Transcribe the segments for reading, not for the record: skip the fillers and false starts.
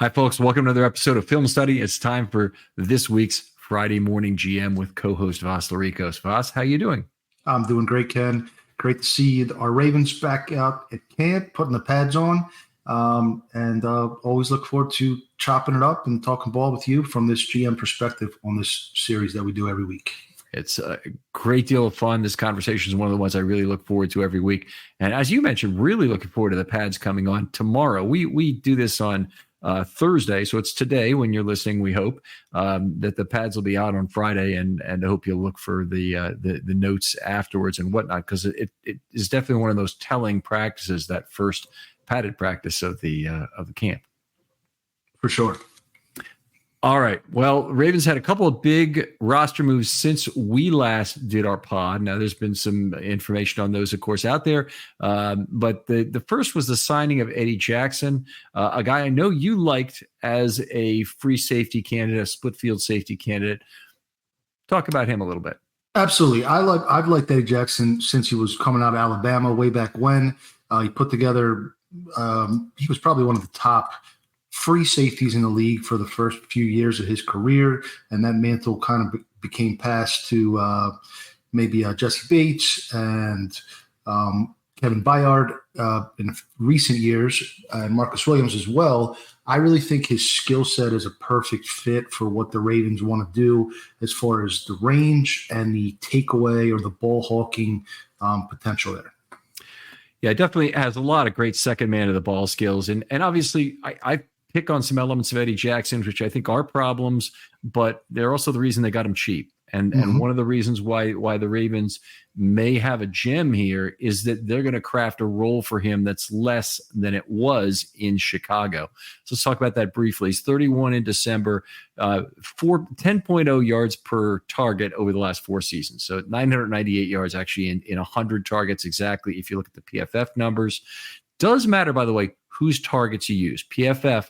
Hi, folks. Welcome to another episode of Film Study. It's time for this week's Friday Morning GM with co-host Vas Larikos. Vas, how you doing? I'm doing great, Ken. Great to see our Ravens back out at camp, putting the pads on, and always look forward to chopping it up and talking ball with you from this GM perspective on this series that we do every week. It's a great deal of fun. This conversation is one of the ones I really look forward to every week. And as you mentioned, really looking forward to the pads coming on tomorrow. We do this on Thursday, so it's today when you're listening. We hope that the pads will be out on Friday, and I hope you'll look for the notes afterwards and whatnot, because it is definitely one of those telling practices, that first padded practice of the camp. For sure. All right. Well, Ravens had a couple of big roster moves since we last did our pod. Now, there's been some information on those, of course, out there. But the first was the signing of Eddie Jackson, a guy I know you liked as a free safety candidate, a split field safety candidate. Talk about him a little bit. Absolutely. I've liked Eddie Jackson since he was coming out of Alabama way back when. He put together he was probably one of the top free safeties in the league for the first few years of his career, and that mantle kind of became passed to maybe Jesse Bates and Kevin Byard in recent years, and Marcus Williams as well. I really think his skill set is a perfect fit for what the Ravens want to do as far as the range and the takeaway or the ball hawking potential there. Yeah, it definitely has a lot of great second man of the ball skills. And obviously I pick on some elements of Eddie Jackson, which I think are problems, but they're also the reason they got him cheap. And one of the reasons why the Ravens may have a gem here is that they're going to craft a role for him that's less than it was in Chicago. So let's talk about that briefly. He's 31 in December, 10.0 yards per target over the last 4 seasons. So 998 yards actually in 100 targets exactly. If you look at the PFF numbers, does matter, by the way, whose targets you use. PFF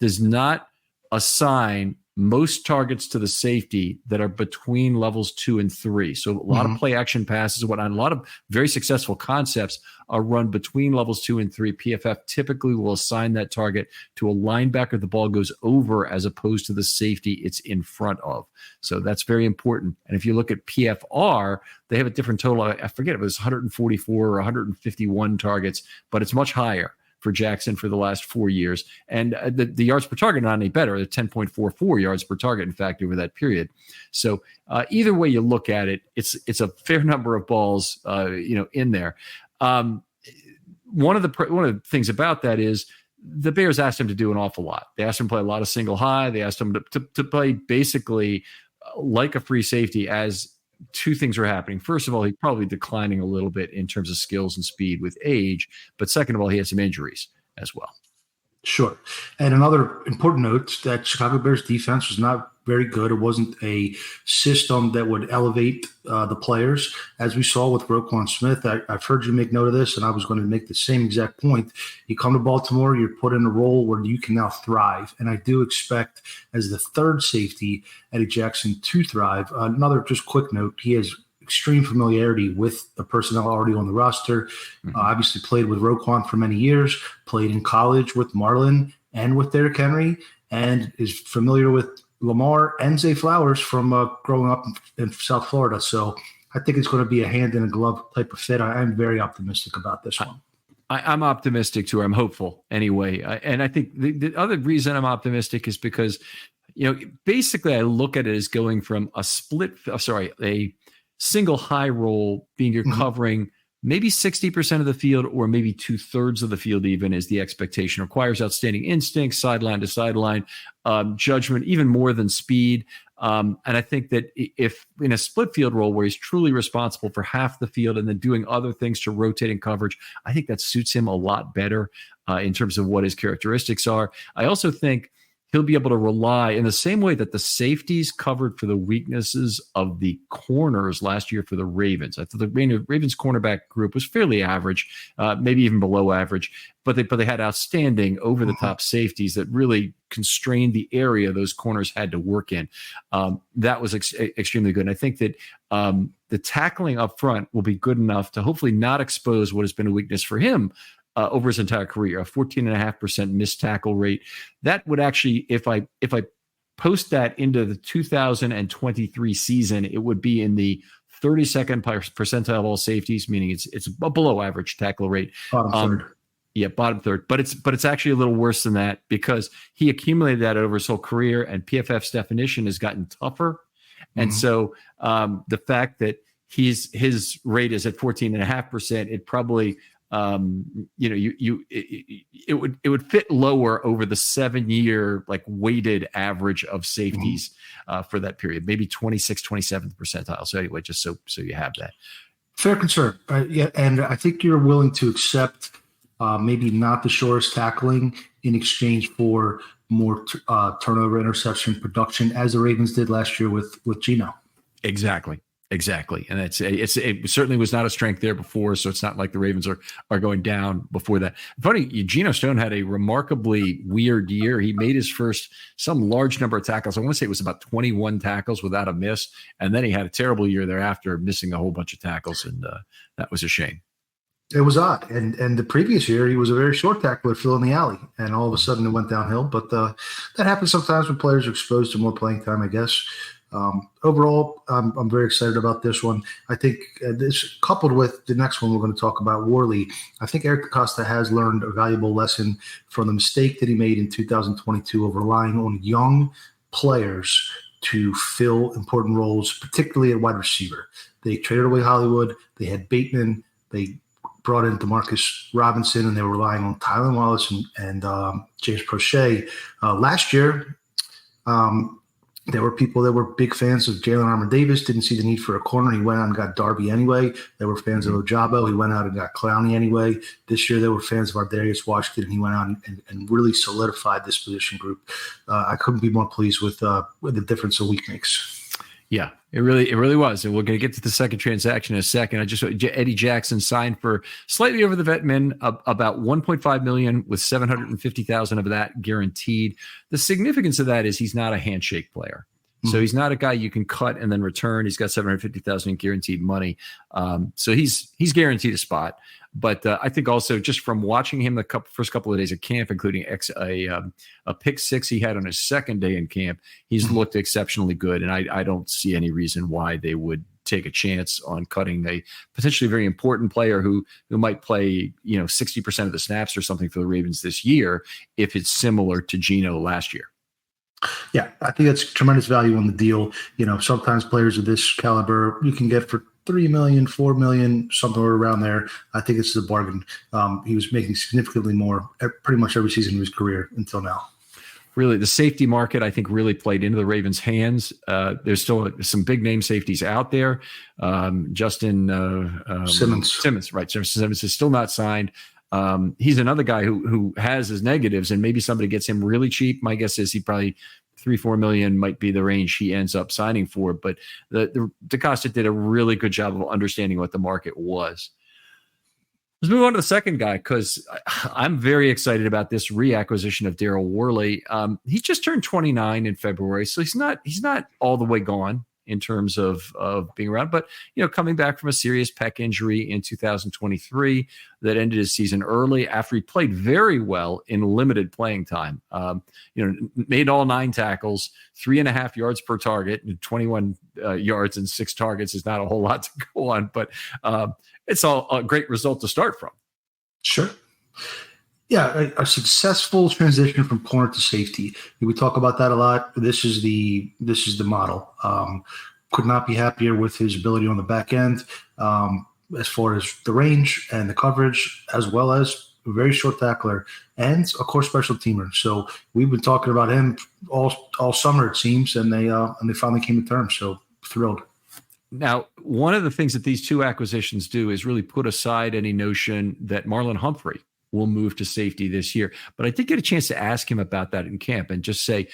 does not assign most targets to the safety that are between levels 2 and 3. So a lot of play action passes and whatnot, a lot of very successful concepts are run between levels 2 and 3. PFF typically will assign that target to a linebacker the ball goes over as opposed to the safety it's in front of. So that's very important. And if you look at PFR, they have a different total. I forget if it was 144 or 151 targets, but it's much higher for Jackson for the last 4 years. And the yards per target not any better. They're 10.44 yards per target, in fact, over that period. So either way you look at it, it's a fair number of balls in there. One of the things about that is the Bears asked him to do an awful lot. They asked him to play a lot of single high. They asked him to play basically like a free safety, as two things are happening. First of all, he's probably declining a little bit in terms of skills and speed with age. But second of all, he has some injuries as well. Sure. And another important note, that Chicago Bears defense was not very good. It wasn't a system that would elevate the players. As we saw with Roquan Smith, I've heard you make note of this, and I was going to make the same exact point. You come to Baltimore, you're put in a role where you can now thrive. And I do expect, as the third safety, Eddie Jackson to thrive. Another just quick note, he has extreme familiarity with the personnel already on the roster. Obviously played with Roquan for many years, played in college with Marlon and with Derrick Henry, and is familiar with Lamar and Zay Flowers from growing up in South Florida. So I think it's going to be a hand in a glove type of fit. I'm very optimistic about this one. I'm optimistic too. I'm hopeful anyway. And I think the other reason I'm optimistic is because, basically I look at it as going from a single high roll being you're covering maybe 60% of the field or maybe 2/3 of the field even is the expectation. Requires outstanding instinct, sideline to sideline, judgment, even more than speed. And I think that if in a split field role where he's truly responsible for half the field and then doing other things to rotating coverage, I think that suits him a lot better in terms of what his characteristics are. I also think he'll be able to rely in the same way that the safeties covered for the weaknesses of the corners last year for the Ravens. I thought the Ravens cornerback group was fairly average, maybe even below average, but they had outstanding over-the-top safeties that really constrained the area those corners had to work in. That was extremely good. And I think that the tackling up front will be good enough to hopefully not expose what has been a weakness for him over his entire career, a 14.5% missed tackle rate. That would actually, if I post that into the 2023 season, it would be in the 32nd percentile of all safeties, meaning it's a below average tackle rate. Bottom third. Yeah, bottom third. But it's actually a little worse than that because he accumulated that over his whole career, and PFF's definition has gotten tougher. And so the fact that his rate is at 14.5%, it probably it would fit lower over the 7-year like weighted average of safeties for that period, maybe 27th percentile. So anyway, just so you have that. Fair concern. Yeah, and I think you're willing to accept maybe not the surest tackling in exchange for more turnover, interception, production, as the Ravens did last year with Geno. Exactly. And it certainly was not a strength there before, so it's not like the Ravens are going down before that. Funny, Geno Stone had a remarkably weird year. He made his first some large number of tackles. I want to say it was about 21 tackles without a miss, and then he had a terrible year thereafter, missing a whole bunch of tackles, and that was a shame. It was odd. And the previous year, he was a very short tackler filling the alley, and all of a sudden it went downhill. But that happens sometimes when players are exposed to more playing time, I guess. Overall, I'm very excited about this one. I think this, coupled with the next one we're going to talk about, Worley, I think Eric DeCosta has learned a valuable lesson from the mistake that he made in 2022 of relying on young players to fill important roles, particularly at wide receiver. They traded away Hollywood. They had Bateman. They brought in Demarcus Robinson, and they were relying on Tylan Wallace and James Prochet. Last year, there were people that were big fans of Jalen Armour-Davis, didn't see the need for a corner. He went out and got Darby anyway. There were fans of Ojabo. He went out and got Clowney anyway. This year, there were fans of Ardarius Washington, and he went out and really solidified this position group. I couldn't be more pleased with the difference a week makes. Yeah, it really was. And we're going to get to the second transaction in a second. Eddie Jackson signed for slightly over the vet min, about $1.5 million with $750,000 of that guaranteed. The significance of that is he's not a handshake player. So he's not a guy you can cut and then return. He's got $750,000 in guaranteed money. So he's guaranteed a spot. But I think also just from watching him the first couple of days of camp, including a pick six he had on his second day in camp, he's looked exceptionally good. And I don't see any reason why they would take a chance on cutting a potentially very important player who might play 60% of the snaps or something for the Ravens this year if it's similar to Geno last year. Yeah, I think that's tremendous value on the deal. Sometimes players of this caliber you can get for $3 million, $4 million, somewhere around there. I think it's a bargain. He was making significantly more pretty much every season of his career until now. Really, the safety market, I think, really played into the Ravens' hands. There's still some big name safeties out there. Justin Simmons, right? Justin Simmons is still not signed. He's another guy who has his negatives, and maybe somebody gets him really cheap. My guess is he probably $3-4 million might be the range he ends up signing for. But the DeCosta did a really good job of understanding what the market was. Let's move on to the second guy, because I'm very excited about this reacquisition of Daryl Worley. He just turned 29 in February, so he's not all the way gone in terms of being around, but coming back from a serious pec injury in 2023 that ended his season early after he played very well in limited playing time. Made all 9 tackles, 3.5 yards per target, 21 yards and 6 targets is not a whole lot to go on, but it's all a great result to start from. Sure. Yeah, a successful transition from corner to safety. We talk about that a lot. This is the model. Could not be happier with his ability on the back end, as far as the range and the coverage, as well as a very short tackler and of course special teamer. So we've been talking about him all summer, it seems, and they finally came to terms. So thrilled. Now, one of the things that these two acquisitions do is really put aside any notion that Marlon Humphrey will move to safety this year. But I did get a chance to ask him about that in camp and just say,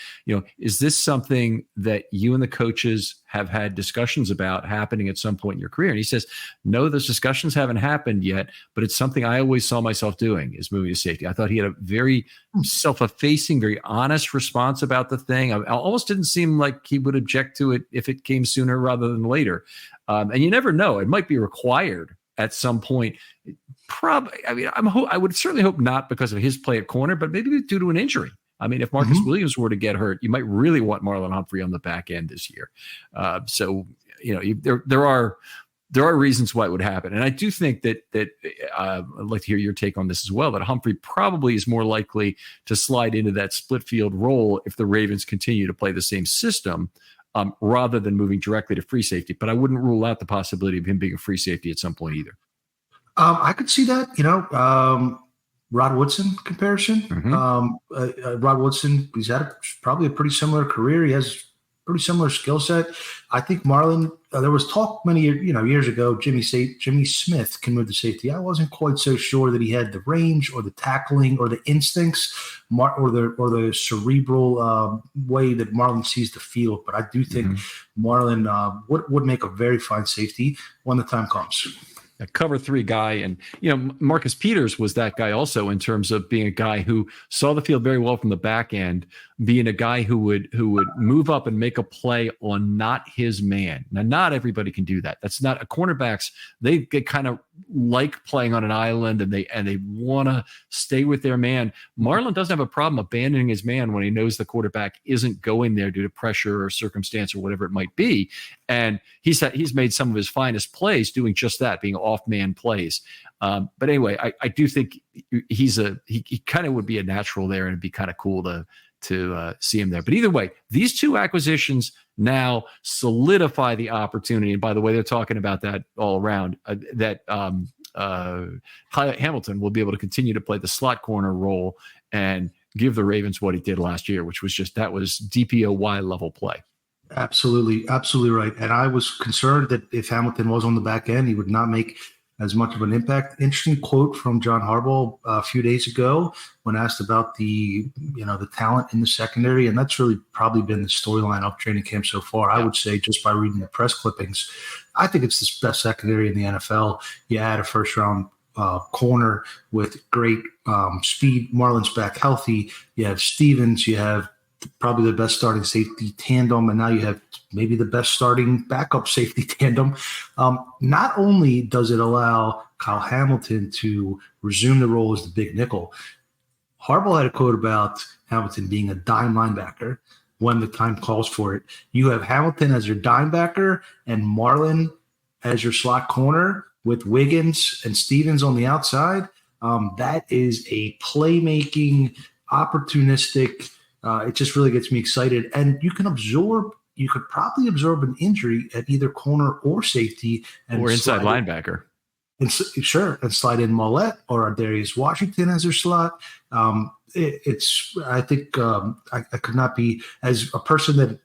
is this something that you and the coaches have had discussions about happening at some point in your career? And he says, no, those discussions haven't happened yet, but it's something I always saw myself doing, is moving to safety. I thought he had a very self-effacing, very honest response about the thing. I almost didn't seem like he would object to it if it came sooner rather than later. And you never know. It might be required at some point. Probably, I mean, I would certainly hope not because of his play at corner, but maybe due to an injury. I mean, if Marcus Williams were to get hurt, you might really want Marlon Humphrey on the back end this year. So, there are reasons why it would happen. And I do think that I'd like to hear your take on this as well, that Humphrey probably is more likely to slide into that split field role if the Ravens continue to play the same system rather than moving directly to free safety. But I wouldn't rule out the possibility of him being a free safety at some point either. I could see that, Rod Woodson comparison. Rod Woodson, he's had probably a pretty similar career. He has pretty similar skill set. I think Marlon, there was talk many years ago, Jimmy Smith can move the safety. I wasn't quite so sure that he had the range or the tackling or the instincts or the cerebral way that Marlon sees the field. But I do think Marlon would make a very fine safety when the time comes. A cover three guy. And, Marcus Peters was that guy also in terms of being a guy who saw the field very well from the back end, being a guy who would move up and make a play on not his man. Now, not everybody can do that. That's not cornerbacks. They kind of like playing on an island and they want to stay with their man. Marlon doesn't have a problem abandoning his man when he knows the quarterback isn't going there due to pressure or circumstance or whatever it might be. And he's made some of his finest plays doing just that, being off-man plays. But anyway, I do think he kind of would be a natural there, and it'd be kind of cool to see him there. But either way, these two acquisitions now solidify the opportunity. And by the way, they're talking about that all around, that Hamilton will be able to continue to play the slot corner role and give the Ravens what he did last year, which was that was DPOY level play. Absolutely right. And I was concerned that if Hamilton was on the back end, he would not make as much of an impact. Interesting quote from John Harbaugh a few days ago when asked about the talent in the secondary, and that's really probably been the storyline of training camp so far. I would say, just by reading the press clippings, I think it's the best secondary in the NFL. You add a first-round corner with great speed. Marlon's back healthy. You have Stevens. You have probably the best starting safety tandem, and now you have maybe the best starting backup safety tandem. Not only does it allow Kyle Hamilton to resume the role as the big nickel, Harbaugh had a quote about Hamilton being a dime linebacker when the time calls for it. You have Hamilton as your dime backer and Marlon as your slot corner with Wiggins and Stevens on the outside. That is a playmaking, opportunistic. It just really gets me excited. And you could probably absorb an injury at either corner or safety. Or inside linebacker. And slide in Mollett or Darius Washington as their slot. I think I could not be, as a person that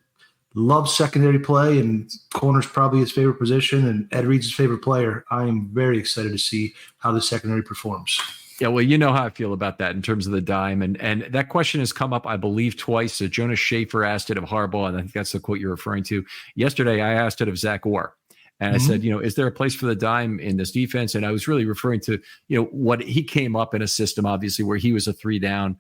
loves secondary play and corner's probably his favorite position and Ed Reed's his favorite player, I am very excited to see how the secondary performs. Yeah, well, you know how I feel about that in terms of the dime. And that question has come up, I believe, twice. So Jonas Schaefer asked it of Harbaugh, and I think that's the quote you're referring to. Yesterday, I asked it of Zach Orr. And I said, is there a place for the dime in this defense? And I was really referring to, what he came up in a system, obviously, where he was a 3-down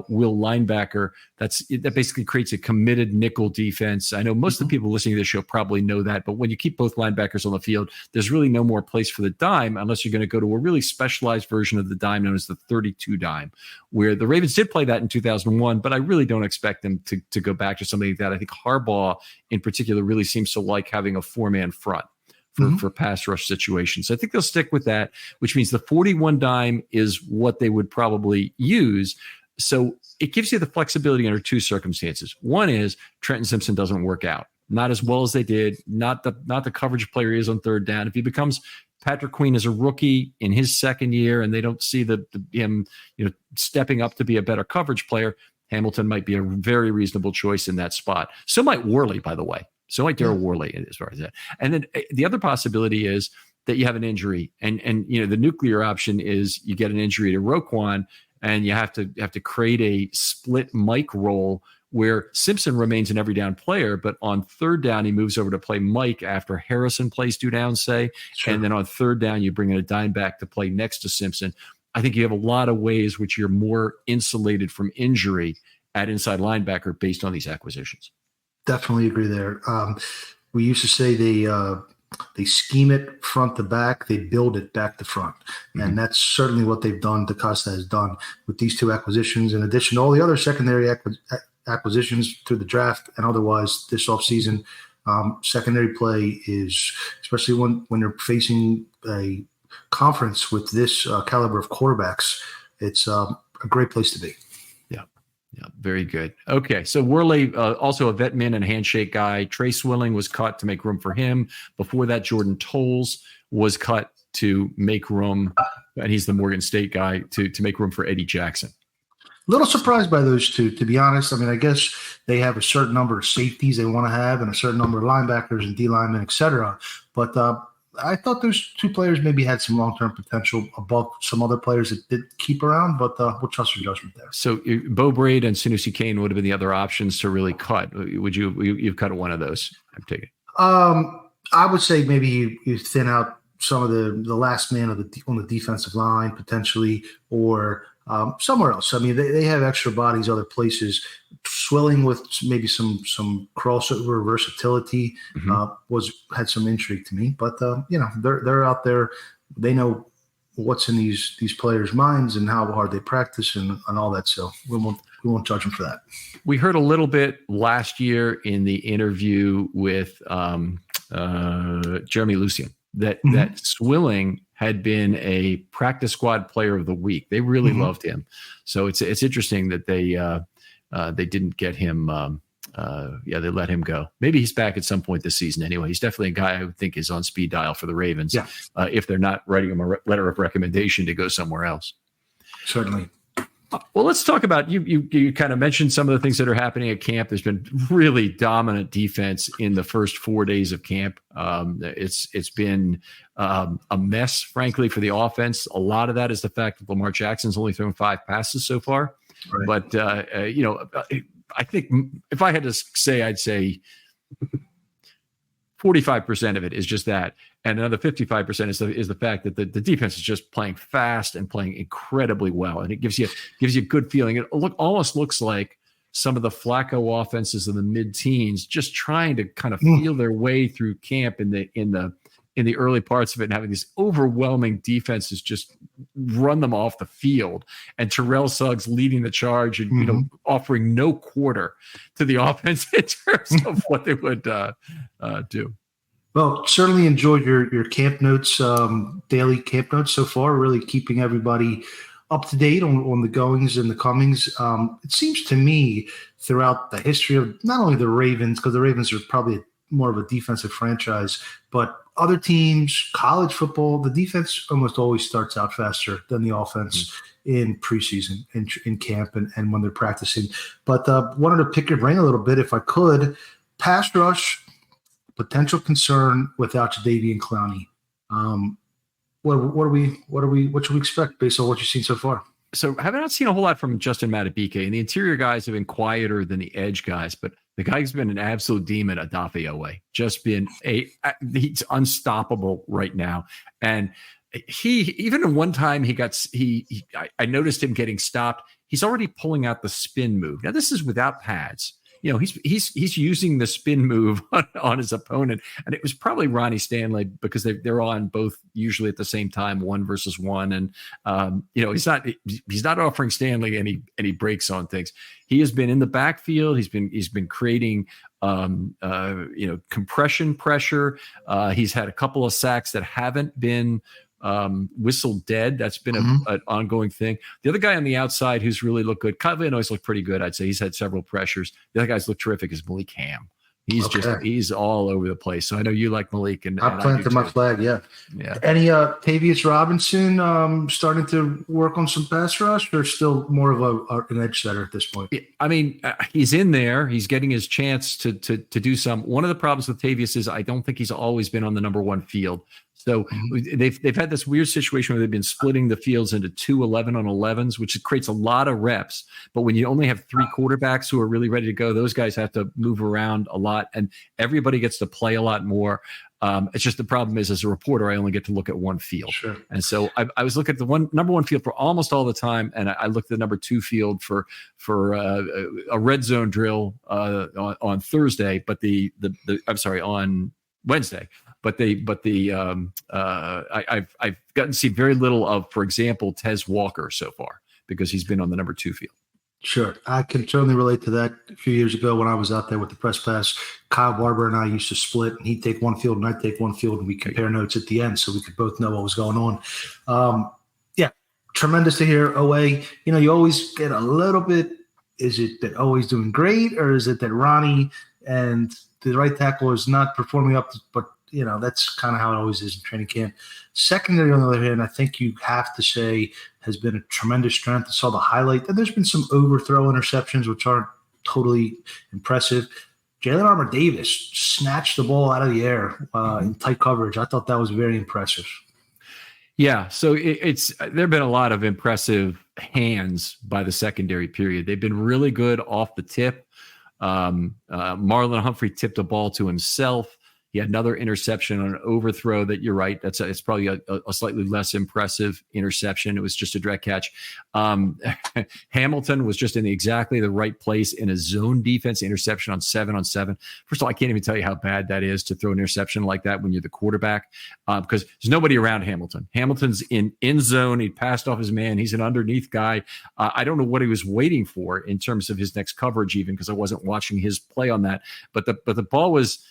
will linebacker. That basically creates a committed nickel defense. I know most of the people listening to this show probably know that, but when you keep both linebackers on the field, there's really no more place for the dime unless you're going to go to a really specialized version of the dime known as the 32 dime, where the Ravens did play that in 2001, but I really don't expect them to go back to something like that. I think Harbaugh in particular really seems to like having a 4-man front for pass rush situations. So I think they'll stick with that, which means the 41 dime is what they would probably use. So it gives you the flexibility under two circumstances. One is Trenton Simpson doesn't work out, not as well as they did, not the coverage player he is on third down. If he becomes Patrick Queen as a rookie in his second year and they don't see him stepping up to be a better coverage player, Hamilton might be a very reasonable choice in that spot. So might Worley, by the way. So might Daryl Worley as far as that. And then the other possibility is that you have an injury, and the nuclear option is you get an injury to Roquan, and you have to create a split Mike role where Simpson remains an every down player, but on third down he moves over to play Mike after Harrison plays 2 downs, say, and then on third down you bring in a dime back to play next to Simpson. I think you have a lot of ways which you're more insulated from injury at inside linebacker based on these acquisitions. Definitely agree there. We used to say They scheme it front to back. They build it back to front. Mm-hmm. And that's certainly what they've done, DaCosta has done with these two acquisitions, in addition to all the other secondary acquisitions through the draft and otherwise this offseason. Secondary play is, especially when you're facing a conference with this caliber of quarterbacks, it's a great place to be. Yeah, very good. Okay, so Worley, also a vet min and handshake guy. Trey Swilling was cut to make room for him. Before that, Jordan Tolles was cut to make room, and he's the Morgan State guy, to make room for Eddie Jackson. A little surprised by those two, to be honest. I mean, I guess they have a certain number of safeties they want to have and a certain number of linebackers and D linemen, et cetera. But I thought those two players maybe had some long-term potential above some other players that did keep around, but we'll trust your judgment there. So Bo Braid and Sanusi Kane would have been the other options to really cut. Would you've cut one of those? I'm taking. I would say maybe you thin out some of the last man on the defensive line potentially, or somewhere else. I mean, they have extra bodies other places. Swilling with maybe some crossover versatility had some intrigue to me. But they're out there. They know what's in these players' minds and how hard they practice and all that. So we won't judge them for that. We heard a little bit last year in the interview with Jeremy Lucien that Swilling had been a practice squad player of the week. They really loved him. So it's interesting that they didn't get him. They let him go. Maybe he's back at some point this season anyway. He's definitely a guy I would think is on speed dial for the Ravens. Yeah. If they're not writing him a letter of recommendation to go somewhere else. Certainly. Well, let's talk about you kind of mentioned some of the things that are happening at camp. There's been really dominant defense in the first 4 days of camp. It's been a mess, frankly, for the offense. A lot of that is the fact that Lamar Jackson's only thrown 5 passes so far. Right. But I think if I had to say, I'd say 45% of it is just that. And another 55% is the fact that the defense is just playing fast and playing incredibly well. And it gives you a good feeling. It almost looks like some of the Flacco offenses in the mid-teens just trying to kind of feel their way through camp in the early parts of it, and having these overwhelming defenses just run them off the field, and Terrell Suggs leading the charge and offering no quarter to the offense in terms of what they would do. Well, certainly enjoyed your camp notes, daily camp notes so far, really keeping everybody up to date on the goings and the comings. It seems to me throughout the history of not only the Ravens, because the Ravens are probably more of a defensive franchise, but other teams, college football, the defense almost always starts out faster than the offense in preseason, in camp, and when they're practicing. But wanted to pick your brain a little bit, if I could. Pass rush, potential concern without Jadeveon Clowney. What should we expect based on what you've seen so far? So I have not seen a whole lot from Justin Madubuike, and the interior guys have been quieter than the edge guys, but the guy's been an absolute demon, Odafe Oweh. Just been he's unstoppable right now. And he, even at one time I noticed him getting stopped. He's already pulling out the spin move. Now this is without pads. He's using the spin move on his opponent, and it was probably Ronnie Stanley because they're on both usually at the same time, 1 versus 1, and he's not offering Stanley any breaks on things. He has been in the backfield. He's been creating compression pressure. He's had a couple of sacks that haven't been whistle dead. That's been an ongoing thing. The other guy on the outside who's really looked good, Kyle Van Noy's looked pretty good. I'd say he's had several pressures. The other guys look terrific is Malik Ham. He's all over the place. So I know you like Malik, and I planted my flag. Yeah. Any Tavius Robinson starting to work on some pass rush, or still more of an edge setter at this point? I mean, he's in there. He's getting his chance to do some. One of the problems with Tavius is I don't think he's always been on the number 1 field. So they've had this weird situation where they've been splitting the fields into 2 11-on-11s, which creates a lot of reps. But when you only have 3 quarterbacks who are really ready to go, those guys have to move around a lot, and everybody gets to play a lot more. It's just the problem is, as a reporter, I only get to look at 1 field. Sure. And so I was looking at the number 1 field for almost all the time, and I looked at the number 2 field for a red zone drill on Thursday, but on Wednesday. I've gotten to see very little of, for example, Tez Walker so far because he's been on the number 2 field. Sure. I can certainly relate to that. A few years ago when I was out there with the press pass, Kyle Barber and I used to split, and he'd take one field and I'd take one field, and we compare notes at the end so we could both know what was going on. Tremendous to hear, OA. You always get a little bit, is it that OA's doing great, or is it that Ronnie and the right tackle is not performing up to, but that's kind of how it always is in training camp. Secondary, on the other hand, I think you have to say has been a tremendous strength. I saw the highlight, and there's been some overthrow interceptions, which aren't totally impressive. Jalen Armour-Davis snatched the ball out of the air in tight coverage. I thought that was very impressive. Yeah, so there have been a lot of impressive hands by the secondary period. They've been really good off the tip. Marlon Humphrey tipped a ball to himself. He had another interception on an overthrow that you're right. It's probably a slightly less impressive interception. It was just a direct catch. Hamilton was just in exactly the right place in a zone defense interception on 7-on-7. First of all, I can't even tell you how bad that is to throw an interception like that when you're the quarterback because there's nobody around Hamilton. Hamilton's in zone. He passed off his man. He's an underneath guy. I don't know what he was waiting for in terms of his next coverage even because I wasn't watching his play on that. But the ball was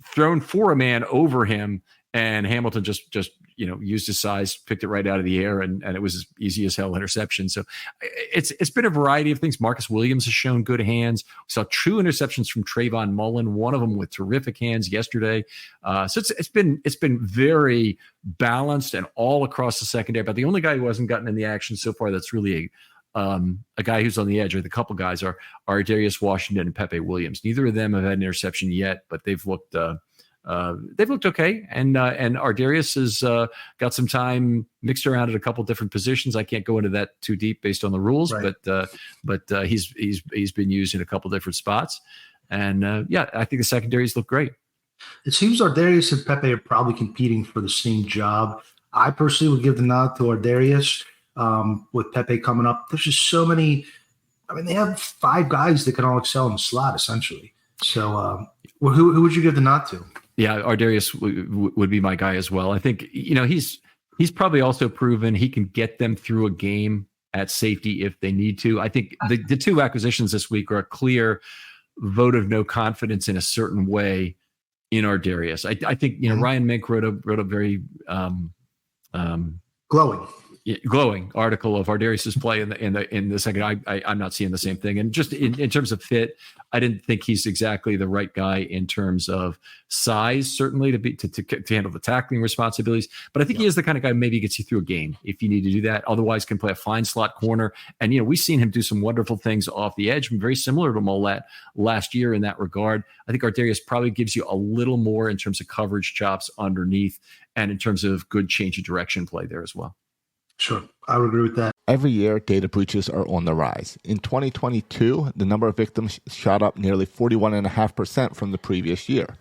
thrown for a man over him, and Hamilton just used his size, picked it right out of the air, and it was easy as hell interception. So it's been a variety of things. Marcus Williams has shown good hands. We saw 2 interceptions from Trayvon Mullen, one of them with terrific hands yesterday. So it's been very balanced and all across the secondary. But the only guy who hasn't gotten in the action so far that's really a guy who's on the edge, or the couple guys are Darius Washington and Pepe Williams. Neither of them have had an interception yet, but they've looked okay. And Ardarius has got some time mixed around at a couple different positions. I can't go into that too deep based on the rules, right. but he's been used in a couple different spots. And I think the secondaries look great. It seems Ardarius and Pepe are probably competing for the same job. I personally would give the nod to Ardarius. With Pepe coming up, there's just so many. I mean, they have 5 guys that can all excel in the slot, essentially. So, who would you give the nod to? Yeah, Ardarius would be my guy as well. I think he's probably also proven he can get them through a game at safety if they need to. I think the 2 acquisitions this week are a clear vote of no confidence in a certain way in Ardarius. I think Ryan Mink wrote a very glowing article of Ardarius's play in the second. I'm not seeing the same thing. And just in terms of fit, I didn't think he's exactly the right guy in terms of size, certainly to handle the tackling responsibilities. But I think he is the kind of guy who maybe gets you through a game if you need to do that. Otherwise, can play a fine slot corner. And we've seen him do some wonderful things off the edge, very similar to Mollett last year in that regard. I think Ardarius probably gives you a little more in terms of coverage chops underneath, and in terms of good change of direction play there as well. Sure, I would agree with that. Every year, data breaches are on the rise. In 2022, the number of victims shot up nearly 41.5% from the previous year.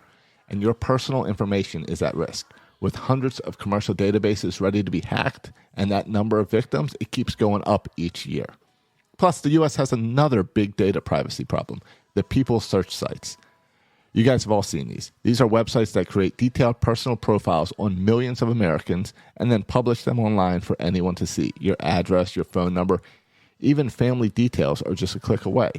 And your personal information is at risk. With hundreds of commercial databases ready to be hacked, and that number of victims, it keeps going up each year. Plus, the U.S. has another big data privacy problem, the people search sites. You guys have all seen these. These are websites that create detailed personal profiles on millions of Americans and then publish them online for anyone to see. Your address, your phone number, even family details are just a click away.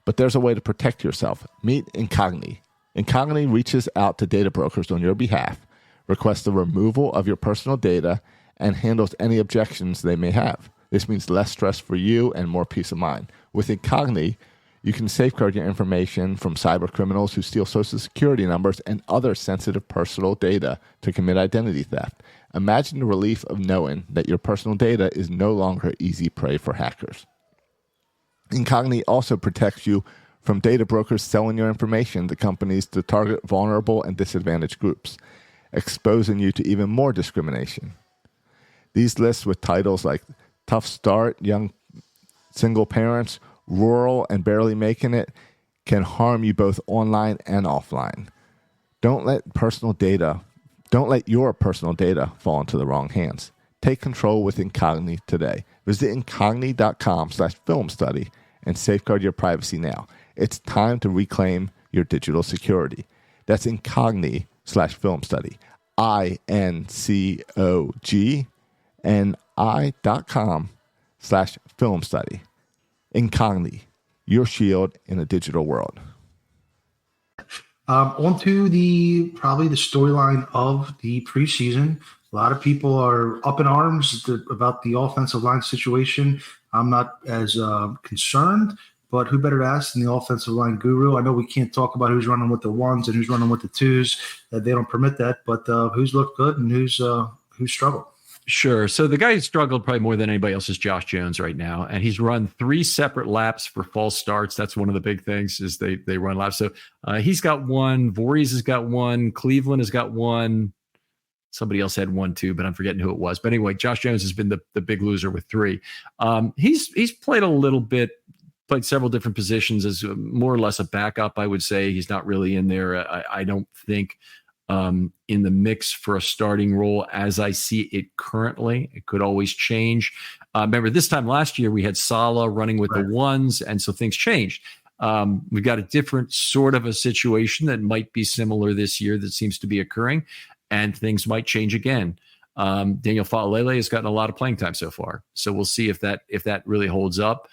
But there's a way to protect yourself. Meet Incogni. Incogni reaches out to data brokers on your behalf, requests the removal of your personal data, and handles any objections they may have. This means less stress for you and more peace of mind. With Incogni, you can safeguard your information from cyber criminals who steal social security numbers and other sensitive personal data to commit identity theft. Imagine the relief of knowing that your personal data is no longer easy prey for hackers. Incogni also protects you from data brokers selling your information to companies to target vulnerable and disadvantaged groups, exposing you to even more discrimination. These lists with titles like Tough Start, Young Single Parents, Rural, and Barely Making It can harm you both online and offline. Don't let your personal data fall into the wrong hands. Take control with Incogni today. Visit incogni.com/filmstudy and safeguard your privacy now. It's time to reclaim your digital security. That's Incogni/filmstudy. INCOGNI.com/film study. Incogni, your shield in a digital world. On to probably the storyline of the preseason. A lot of people are up in arms about the offensive line situation. I'm not as concerned, but who better to ask than the offensive line guru? I know we can't talk about who's running with the ones and who's running with the twos. They don't permit that, but who's looked good and who's struggled? Sure. So the guy who struggled probably more than anybody else is Josh Jones right now. And he's run 3 separate laps for false starts. That's one of the big things is they run laps. So he's got one. Voorhees has got one. Cleveland has got one. Somebody else had one too, but I'm forgetting who it was. But anyway, Josh Jones has been the big loser with 3. He's played a little bit, played several different positions as more or less a backup, I would say. He's not really in there. I don't think in the mix for a starting role as I see it currently. It could always change. Remember, this time last year, we had Saleh running with the ones, and so things changed. We've got a different sort of a situation that might be similar this year that seems to be occurring, and things might change again. Daniel Faalele has gotten a lot of playing time so far, so we'll see if that really holds up.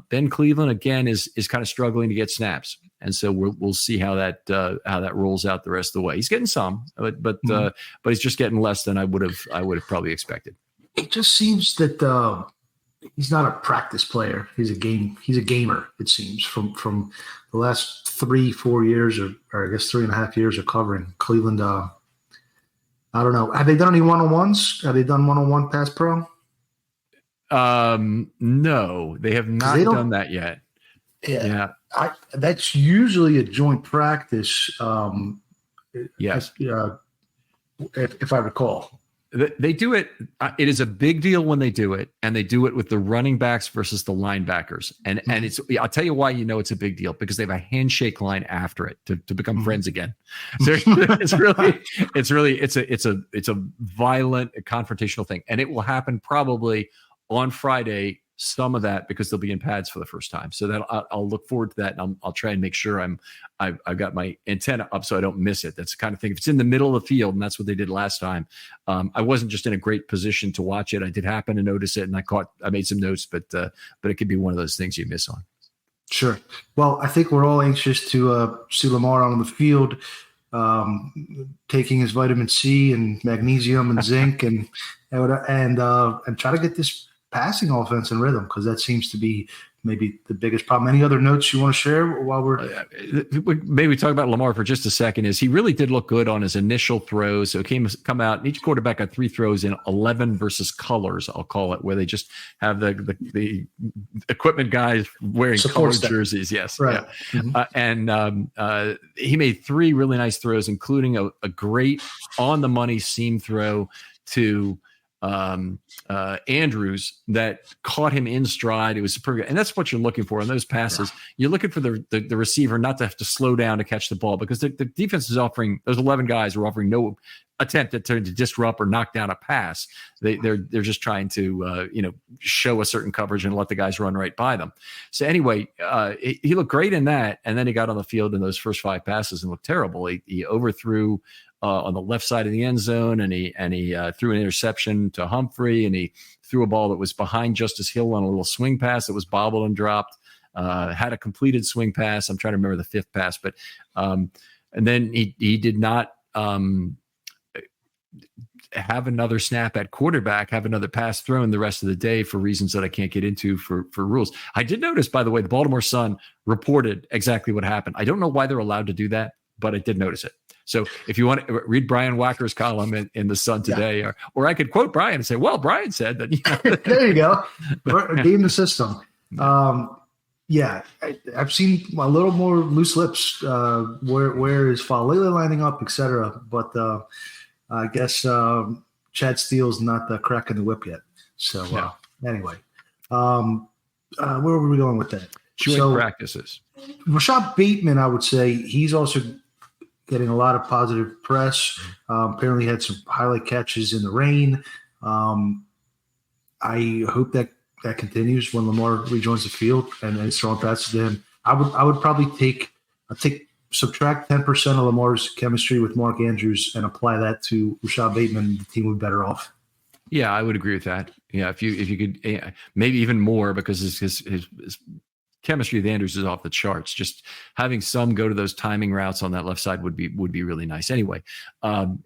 Ben Cleveland again is kind of struggling to get snaps, and so we'll see how that rolls out the rest of the way. He's getting some, but he's just getting less than I would have probably expected. It just seems that he's not a practice player. He's a gamer. It seems from the last 3-4 years, or I guess 3.5 years of covering Cleveland. I don't know. Have they done any one-on-ones? Have they done one-on-one pass pro? No, they have not done that yet. Yeah. That's usually a joint practice. Yes. If I recall. They do it. It is a big deal when they do it, and they do it with the running backs versus the linebackers. And it's. I'll tell you why it's a big deal, because they have a handshake line after it to become friends again. So it's a violent, confrontational thing, and it will happen probably on Friday. Some of that because they'll be in pads for the first time. So that I'll look forward to that, and I'll try and make sure I've got my antenna up so I don't miss it. That's the kind of thing. If it's in the middle of the field, and that's what they did last time, I wasn't just in a great position to watch it. I did happen to notice it, and I made some notes, but it could be one of those things you miss on. Sure. Well, I think we're all anxious to see Lamar on the field, taking his vitamin C and magnesium and zinc and try to get this passing offense in rhythm, because that seems to be maybe the biggest problem. Any other notes you want to share while we're maybe talk about Lamar for just a second? Is he really did look good on his initial throws. So come out, and each quarterback got 3 throws in 11 versus colors, I'll call it, where they just have the equipment guys wearing colored jerseys. Yes. Right. Yeah. Mm-hmm. He made 3 really nice throws, including a great on the money seam throw to Andrews that caught him in stride. It was super good. And that's what you're looking for in those passes. You're looking for the receiver not to have to slow down to catch the ball, because the defense is offering, those 11 guys are offering no attempt to disrupt or knock down a pass. They're just trying to show a certain coverage and let the guys run right by them. So anyway, he looked great in that, and then he got on the field in those first 5 passes and looked terrible. He overthrew on the left side of the end zone, and he threw an interception to Humphrey, and he threw a ball that was behind Justice Hill on a little swing pass that was bobbled and dropped. Had a completed swing pass. I'm trying to remember the 5th pass, but and then he did not have another snap at quarterback, have another pass thrown the rest of the day for reasons that I can't get into for rules. I did notice, by the way, the Baltimore Sun reported exactly what happened. I don't know why they're allowed to do that, but I did notice it. So if you want to read Brian Wacker's column in the Sun today, or I could quote Brian and say, well, Brian said that. There you go. Game the system. I've seen a little more loose lips. Where is Faalele lining up, et cetera. But I guess Chad Steele's not cracking the whip yet. So anyway, where were we going with that? Joint practices. Rashad Bateman, I would say, he's also getting a lot of positive press. Apparently had some highlight catches in the rain. I hope that continues when Lamar rejoins the field and is throwing passes to him. I would probably take subtract 10% of Lamar's chemistry with Mark Andrews and apply that to Rashad Bateman, the team would be better off. Yeah, I would agree with that. Yeah, if you could, maybe even more, because his chemistry with Andrews is off the charts. Just having some go to those timing routes on that left side would be really nice. Anyway,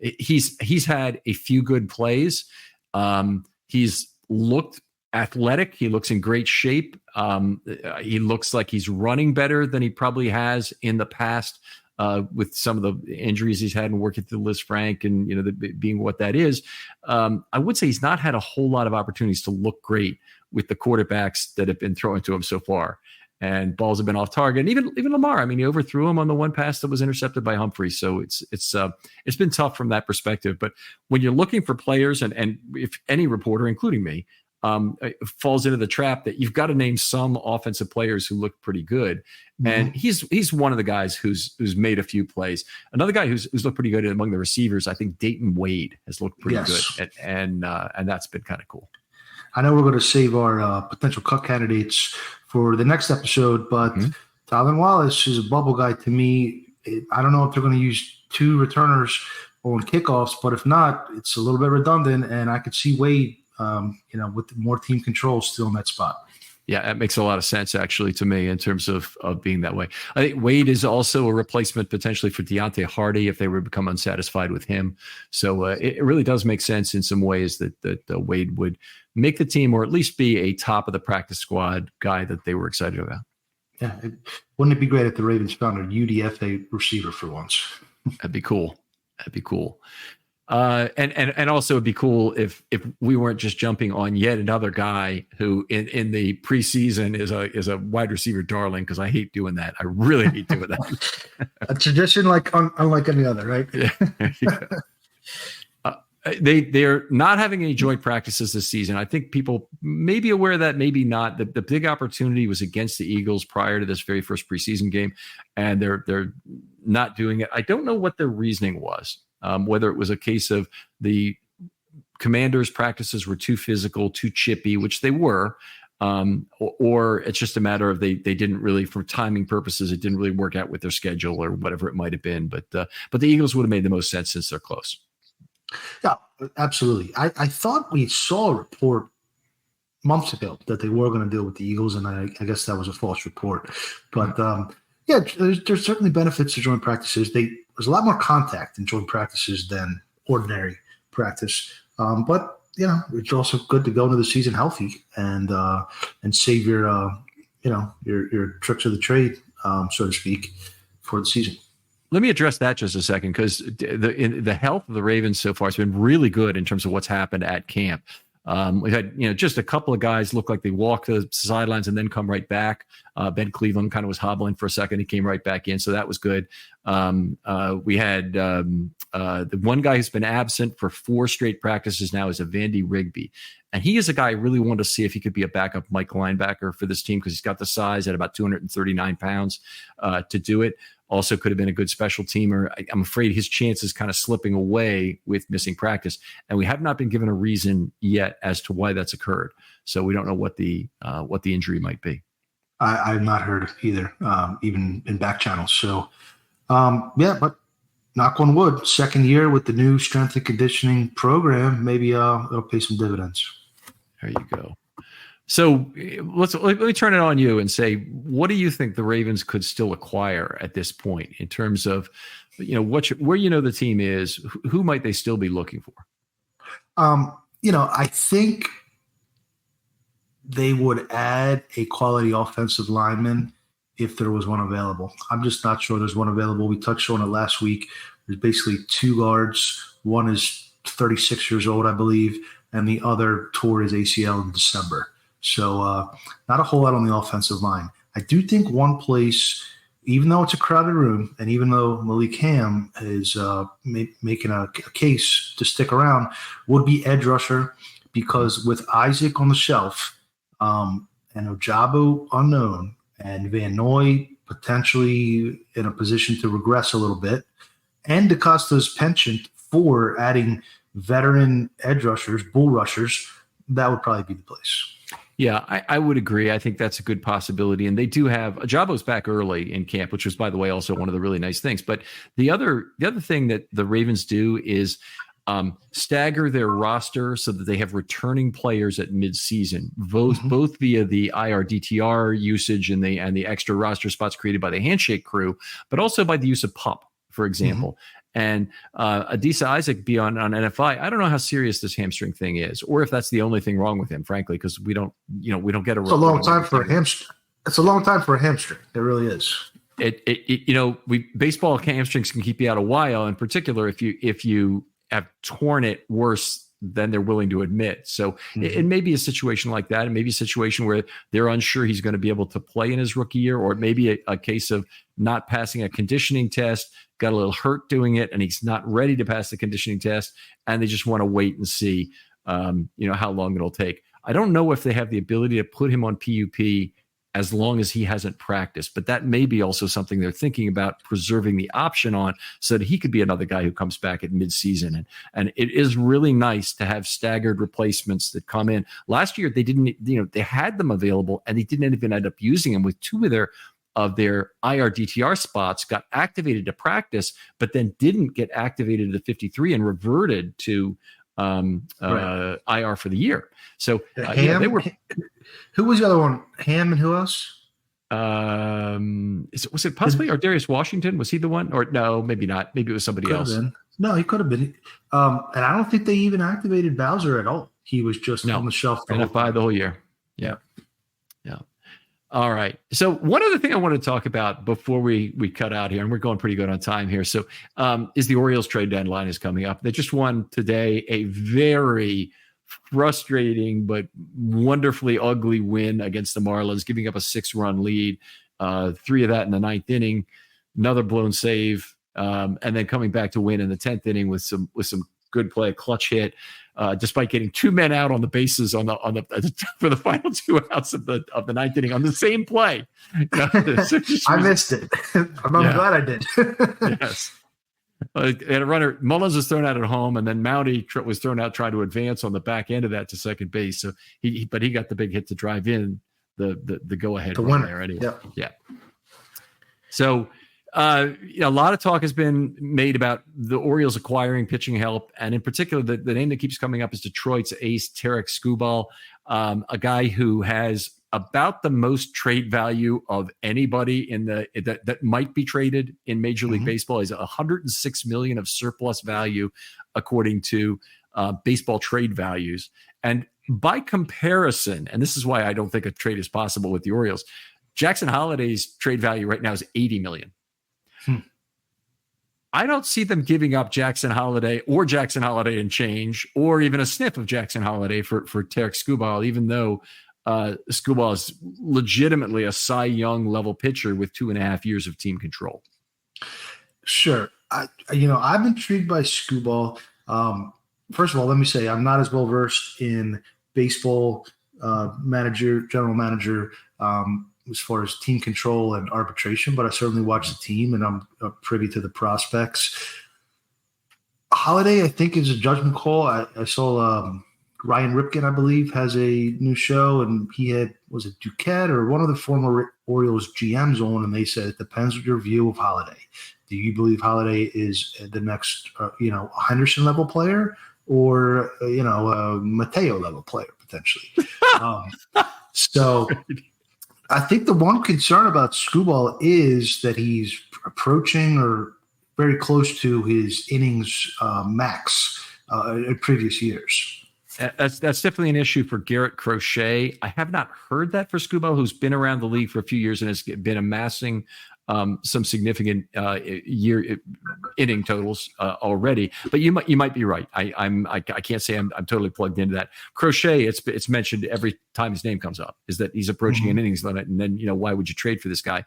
he's had a few good plays. He's looked athletic. He looks in great shape. He looks like he's running better than he probably has in the past, with some of the injuries he's had and working through Liz Frank and, being what that is. I would say he's not had a whole lot of opportunities to look great with the quarterbacks that have been thrown to him so far. And balls have been off target. And even Lamar, I mean, he overthrew him on the one pass that was intercepted by Humphrey. So it's been tough from that perspective. But when you're looking for players, and if any reporter, including me, falls into the trap that you've got to name some offensive players who look pretty good. Mm-hmm. And he's one of the guys who's made a few plays. Another guy who's looked pretty good among the receivers, I think Dayton Wade has looked pretty good. And that's been kind of cool. I know we're going to save our potential cut candidates for the next episode, but Tylan Wallace is a bubble guy to me. I don't know if they're going to use two returners on kickoffs, but if not, it's a little bit redundant, and I could see Wade, with more team control still in that spot. Yeah, that makes a lot of sense, actually, to me in terms of being that way. I think Wade is also a replacement potentially for Deontay Hardy if they were to become unsatisfied with him. So it really does make sense in some ways that Wade would make the team, or at least be a top of the practice squad guy that they were excited about. Yeah, wouldn't it be great if the Ravens found a UDFA receiver for once? That'd be cool. And also it'd be cool if we weren't just jumping on yet another guy who in the preseason is a wide receiver darling, because I hate doing that. I really hate doing that. A tradition unlike any other, right? Yeah. They're not having any joint practices this season. I think people may be aware of that, maybe not. The big opportunity was against the Eagles prior to this very first preseason game, and they're not doing it. I don't know what their reasoning was. Whether it was a case of the Commanders' practices were too physical, too chippy, which they were, or it's just a matter of they didn't really, for timing purposes, it didn't really work out with their schedule or whatever it might have been. But the Eagles would have made the most sense since they're close. Yeah, absolutely. I thought we saw a report months ago that they were going to deal with the Eagles, and I guess that was a false report. But there's certainly benefits to joint practices. There's a lot more contact in joint practices than ordinary practice. But it's also good to go into the season healthy and save your tricks of the trade, so to speak, for the season. Let me address that just a second, because the health of the Ravens so far has been really good in terms of what's happened at camp. We had, just a couple of guys look like they walk the sidelines and then come right back. Ben Cleveland kind of was hobbling for a second. He came right back in. So that was good. We had the one guy who's been absent for 4 straight practices now is Vandy Rigby. And he is a guy I really wanted to see if he could be a backup Mike linebacker for this team, because he's got the size at about 239 pounds to do it. Also could have been a good special teamer. I'm afraid his chance is kind of slipping away with missing practice. And we have not been given a reason yet as to why that's occurred. So we don't know what the injury might be. I've not heard either, even in back channels. So, but knock on wood, second year with the new strength and conditioning program, maybe it'll pay some dividends. There you go. So let me turn it on you and say, what do you think the Ravens could still acquire at this point in terms of, where the team is? Who might they still be looking for? I think they would add a quality offensive lineman if there was one available. I'm just not sure there's one available. We touched on it last week. There's basically 2 guards. One is 36 years old, I believe, and the other tore his ACL in December. So not a whole lot on the offensive line. I do think one place, even though it's a crowded room, and even though Malik Ham is making a case to stick around, would be edge rusher, because with Isaac on the shelf and Ojabo unknown and Van Noy potentially in a position to regress a little bit, and DaCosta's penchant for adding veteran edge rushers, bull rushers, that would probably be the place. Yeah, I would agree. I think that's a good possibility. And they do have Ajabo's back early in camp, which was, by the way, also one of the really nice things. But the other thing that the Ravens do is stagger their roster so that they have returning players at midseason, both via the IR/DTR usage and the extra roster spots created by the handshake crew, but also by the use of PUP, for example. And Adisa Isaac be on NFI. I don't know how serious this hamstring thing is, or if that's the only thing wrong with him, frankly, because we don't get a. It's a long time for a hamstring. It's a long time for a hamstring. It really is. Baseball hamstrings can keep you out a while. In particular, if you have torn it worse than they're willing to admit. So it may be a situation like that. It may be a situation where they're unsure he's going to be able to play in his rookie year, or it may be a case of not passing a conditioning test, got a little hurt doing it, and he's not ready to pass the conditioning test, and they just want to wait and see, how long it'll take. I don't know if they have the ability to put him on PUP as long as he hasn't practiced, but that may be also something they're thinking about preserving the option on, so that he could be another guy who comes back at midseason. And it is really nice to have staggered replacements that come in. Last year, they didn't, they had them available and they didn't even end up using them, with two of their IR/DTR spots got activated to practice, but then didn't get activated to 53 and reverted to IR for the year. So they were. Who was the other one? Ham and who else? Was it possibly or Darius Washington? Was he the one? Or no, maybe not. Maybe it was somebody else. No, he could have been. And I don't think they even activated Bowser at all. He was just on the shelf the whole year. Yeah. All right. So one other thing I want to talk about before we cut out here, and we're going pretty good on time here. So is the Orioles trade deadline is coming up. They just won today a very frustrating but wonderfully ugly win against the Marlins, giving up a 6-run lead, 3 of that in the 9th inning, another blown save, and then coming back to win in the 10th inning with some good play, a clutch hit, despite getting 2 men out on the bases on the for the final 2 outs of the 9th inning on the same play. I missed it. I'm glad I did. Yes. They had a runner. Mullins was thrown out at home, and then Mounty was thrown out trying to advance on the back end of that to second base. So he got the big hit to drive in the go ahead run there anyway. Yeah. So a lot of talk has been made about the Orioles acquiring pitching help, and in particular, the name that keeps coming up is Detroit's ace Tarik Skubal, a guy who has about the most trade value of anybody that might be traded in Major League Baseball. Is $106 million of surplus value, according to baseball trade values. And by comparison, and this is why I don't think a trade is possible with the Orioles, Jackson Holliday's trade value right now is $80 million. I don't see them giving up Jackson Holliday and change, or even a sniff of Jackson Holliday for Tarik Skubal, even though Skubal is legitimately a Cy Young level pitcher with 2.5 years of team control. Sure. I'm intrigued by Skubal. First of all, let me say I'm not as well versed in baseball general manager, as far as team control and arbitration, but I certainly watch the team and I'm privy to the prospects. Holliday, I think, is a judgment call. I saw Ryan Ripken, I believe, has a new show, and he had, was it Duquette or one of the former Orioles GMs on, and they said it depends on your view of Holliday. Do you believe Holliday is the next, Henderson level player, or Mateo level player potentially? So I think the one concern about Skubal is that he's approaching or very close to his innings max in previous years. That's definitely an issue for Garrett Crochet. I have not heard that for Skubal, who's been around the league for a few years and has been amassing some significant year inning totals already. But you might be right. I can't say I'm totally plugged into that. Crochet, it's mentioned every time his name comes up, is that he's approaching an innings limit, and then why would you trade for this guy?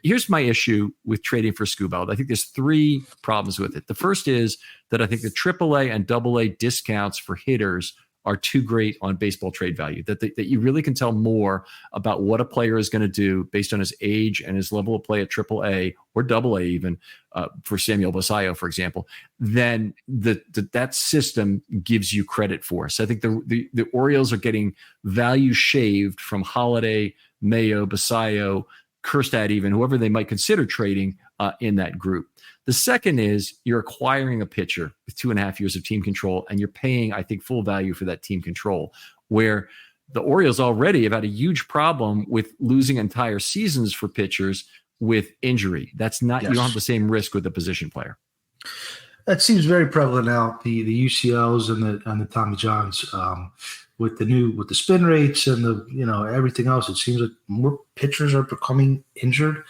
Here's my issue with trading for Skubal. I think there's 3 problems with it. The first is that I think the AAA and AA discounts for hitters are too great on baseball trade value, that you really can tell more about what a player is going to do based on his age and his level of play at AAA or AA even, for Samuel Basallo, for example, than that system gives you credit for. So I think the Orioles are getting value shaved from Holiday, Mayo, Basallo, Kjerstad, even whoever they might consider trading in that group. The second is you're acquiring a pitcher with 2.5 years of team control, and you're paying, I think, full value for that team control, where the Orioles already have had a huge problem with losing entire seasons for pitchers with injury. That's not, You don't have the same risk with a position player. That seems very prevalent now. The UCLs and the Tommy Johns, with the spin rates and the everything else. It seems like more pitchers are becoming injured.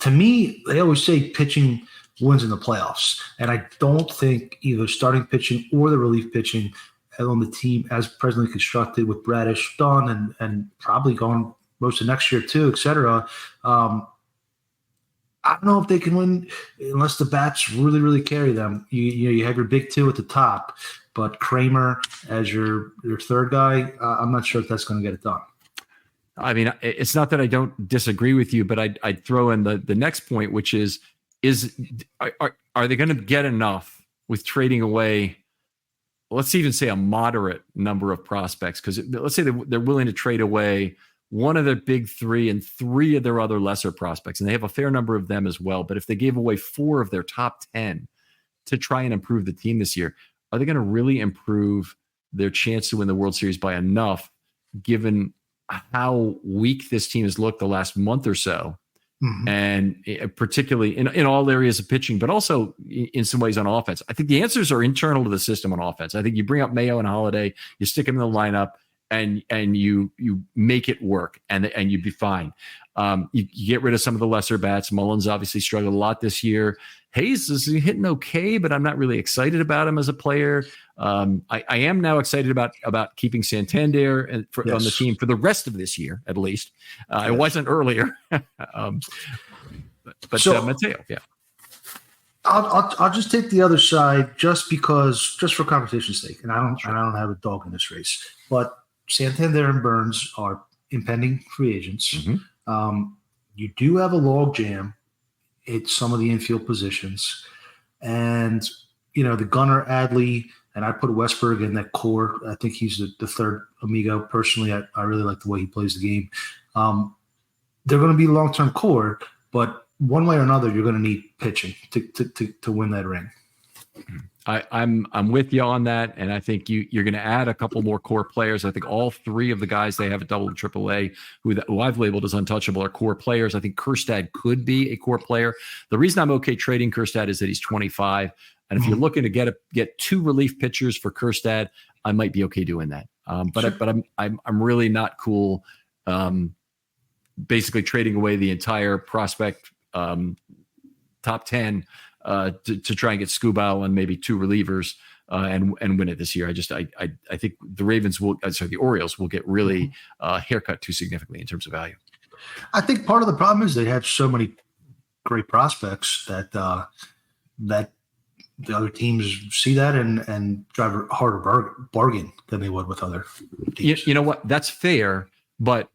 To me, they always say pitching wins in the playoffs, and I don't think either starting pitching or the relief pitching on the team as presently constructed with Bradish done and probably going most of next year too, et cetera. I don't know if they can win unless the bats really, really carry them. You have your big two at the top, but Kramer as your third guy, I'm not sure if that's going to get it done. I mean, it's not that I don't disagree with you, but I'd throw in the next point, which is are they going to get enough with trading away, let's even say a moderate number of prospects? Because let's say they're willing to trade away one of their big three and three of their other lesser prospects, and they have a fair number of them as well. But if they gave away 4 of their top 10 to try and improve the team this year, are they going to really improve their chance to win the World Series by enough, given how weak this team has looked the last month or so, and particularly in all areas of pitching, but also in some ways on offense? I think the answers are internal to the system on offense. I think you bring up Mayo and Holiday, you stick them in the lineup, and you make it work, and you'd be fine. You get rid of some of the lesser bats. Mullins obviously struggled a lot this year. Hayes is hitting okay, but I'm not really excited about him as a player. I am now excited about keeping Santander on the team for the rest of this year, at least. It wasn't earlier. But Mateo, yeah. I'll just take the other side just for conversation's sake, and I don't have a dog in this race. But Santander and Burns are impending free agents. You do have a log jam at some of the infield positions, and the gunner Adley, and I put Westberg in that core. I think he's the third amigo. Personally, I really like the way he plays the game. They're going to be long-term core, but one way or another, you're going to need pitching to win that ring. I'm with you on that, and I think you're going to add a couple more core players. I think all 3 of the guys they have at Double AAA who I've labeled as untouchable are core players. I think Kjerstad could be a core player. The reason I'm okay trading Kjerstad is that he's 25, and if you're looking to get 2 relief pitchers for Kjerstad, I might be okay doing that. But I'm really not cool. Basically trading away the entire prospect top 10 to try and get Skubal and maybe 2 relievers and win it this year. I think the Orioles will get really haircut too significantly in terms of value. I think part of the problem is they have so many great prospects that the other teams see that and drive a harder bargain than they would with other teams. You know what? That's fair, but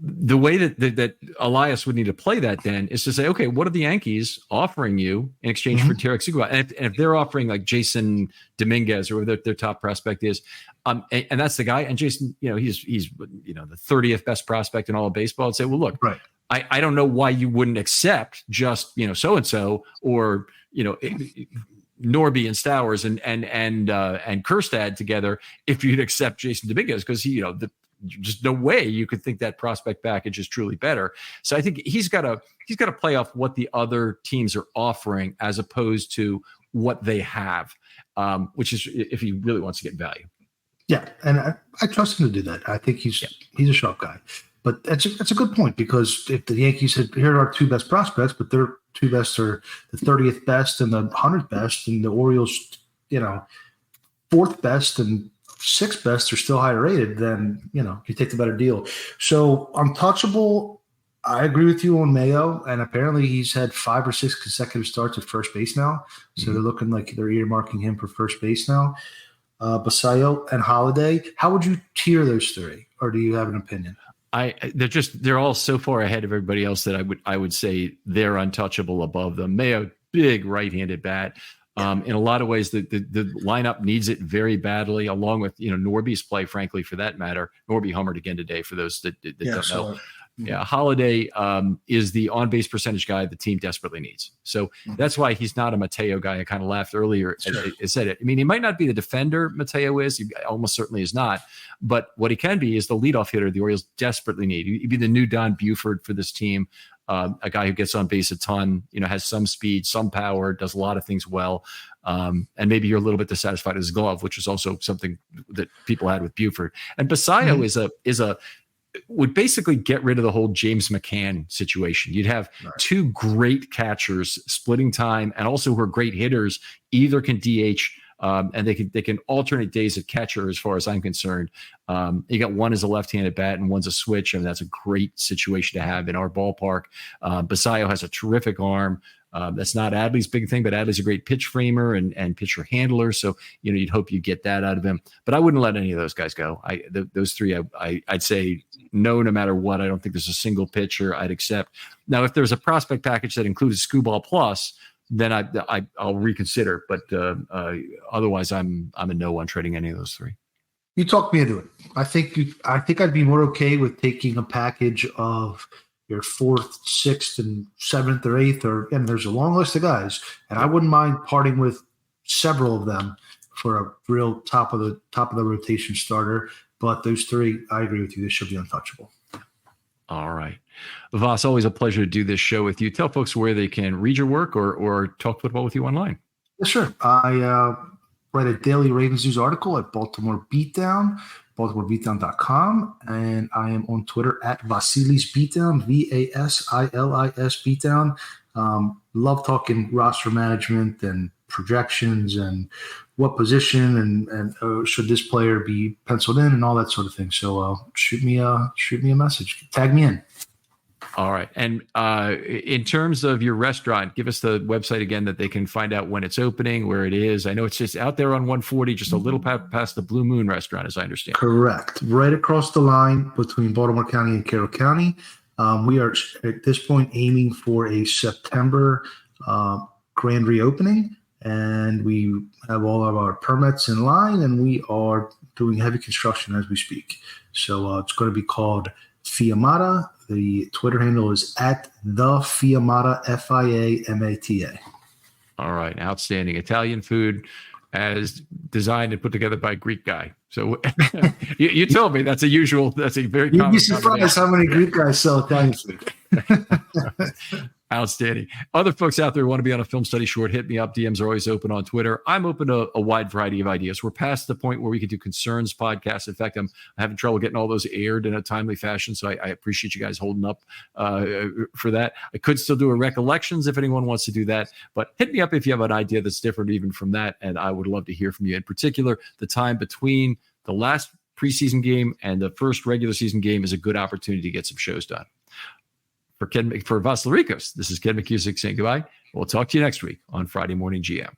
the way that Elias would need to play that then is to say, okay, what are the Yankees offering you in exchange for Tarik Skubal? And if they're offering like Jason Dominguez or whatever their top prospect is, and that's the guy, and Jason, he's the 30th best prospect in all of baseball, and say, well, look, right. I don't know why you wouldn't accept just so-and-so or Norby and Stowers and Kjerstad together if you'd accept Jason Dominguez, because just no way you could think that prospect package is truly better. So I think he's got to play off what the other teams are offering as opposed to what they have, which is if he really wants to get value. Yeah, and I trust him to do that. I think he's a sharp guy. But that's a good point, because if the Yankees said, here are our 2 best prospects, but their 2 best are the 30th best and the 100th best, and the Orioles, 4th best and 6th best are still higher rated, then, you take the better deal. So untouchable, I agree with you on Mayo, and apparently he's had 5 or 6 consecutive starts at first base now. So they're looking like they're earmarking him for first base now. Basayo, and Holiday. How would you tier those three, or do you have an opinion? They're all so far ahead of everybody else that I would say they're untouchable above them. Mayo, big right-handed bat. In a lot of ways, the lineup needs it very badly, along with Norby's play, frankly, for that matter. Norby homered again today for those that don't know. Yeah, Holiday is the on-base percentage guy the team desperately needs. So that's why he's not a Mateo guy. I kind of laughed earlier. I said it. I mean, he might not be the defender Mateo is. He almost certainly is not. But what he can be is the leadoff hitter the Orioles desperately need. He'd be the new Don Buford for this team. A guy who gets on base a ton, has some speed, some power, does a lot of things well. And maybe you're a little bit dissatisfied with his glove, which is also something that people had with Buford. And Basayo would basically get rid of the whole James McCann situation. You'd have two great catchers splitting time, and also who are great hitters. Either can DH, and they can alternate days at catcher, as far as I'm concerned. You got one as a left-handed bat and one's a switch, and that's a great situation to have in our ballpark. Basayo has a terrific arm. That's not Adley's big thing, but Adley's a great pitch framer and pitcher handler. So, you'd hope you get that out of him. But I wouldn't let any of those guys go. Those three, I'd say no matter what. I don't think there's a single pitcher I'd accept. Now, if there's a prospect package that includes Skubal Plus, then I'll reconsider. But otherwise, I'm a no on trading any of those three. You talked me into it. I think I'd be more okay with taking a package of your 4th, 6th, and 7th or 8th, and there's a long list of guys, and I wouldn't mind parting with several of them for a real top of the rotation starter. But those three, I agree with you. This should be untouchable. All right. Vas, always a pleasure to do this show with you. Tell folks where they can read your work or talk football with you online. Yes, sure. I write a daily Ravens News article at Baltimore Beatdown, BaltimoreBeatdown.com, and I am on Twitter at Vasilis Beatdown, Vasilis Beatdown. Love talking roster management and projections and what position and should this player be penciled in and all that sort of thing. So shoot me a message, tag me in. All right. And in terms of your restaurant, give us the website again that they can find out when it's opening, where it is. I know it's just out there on 140, just a little past the Blue Moon restaurant, as I understand. Correct. Right across the line between Baltimore County and Carroll County. We are at this point aiming for a September grand reopening, and we have all of our permits in line, and we are doing heavy construction as we speak. So it's going to be called Fiamata. The Twitter handle is at the Fiamata, Fiamata. All right. Outstanding. Italian food as designed and put together by a Greek guy. So you told me that's a very common. You'd be surprised how many Greek guys sell Italian food. Outstanding. Other folks out there who want to be on a film study short, hit me up. DMs are always open on Twitter. I'm open to a wide variety of ideas. We're past the point where we could do concerns podcasts. In fact, I'm having trouble getting all those aired in a timely fashion. So I appreciate you guys holding up for that. I could still do a recollections if anyone wants to do that, but hit me up if you have an idea that's different even from that. And I would love to hear from you. In particular, the time between the last preseason game and the first regular season game is a good opportunity to get some shows done. For Vas Laricos, this is Ken McCusick saying goodbye. We'll talk to you next week on Friday Morning GM.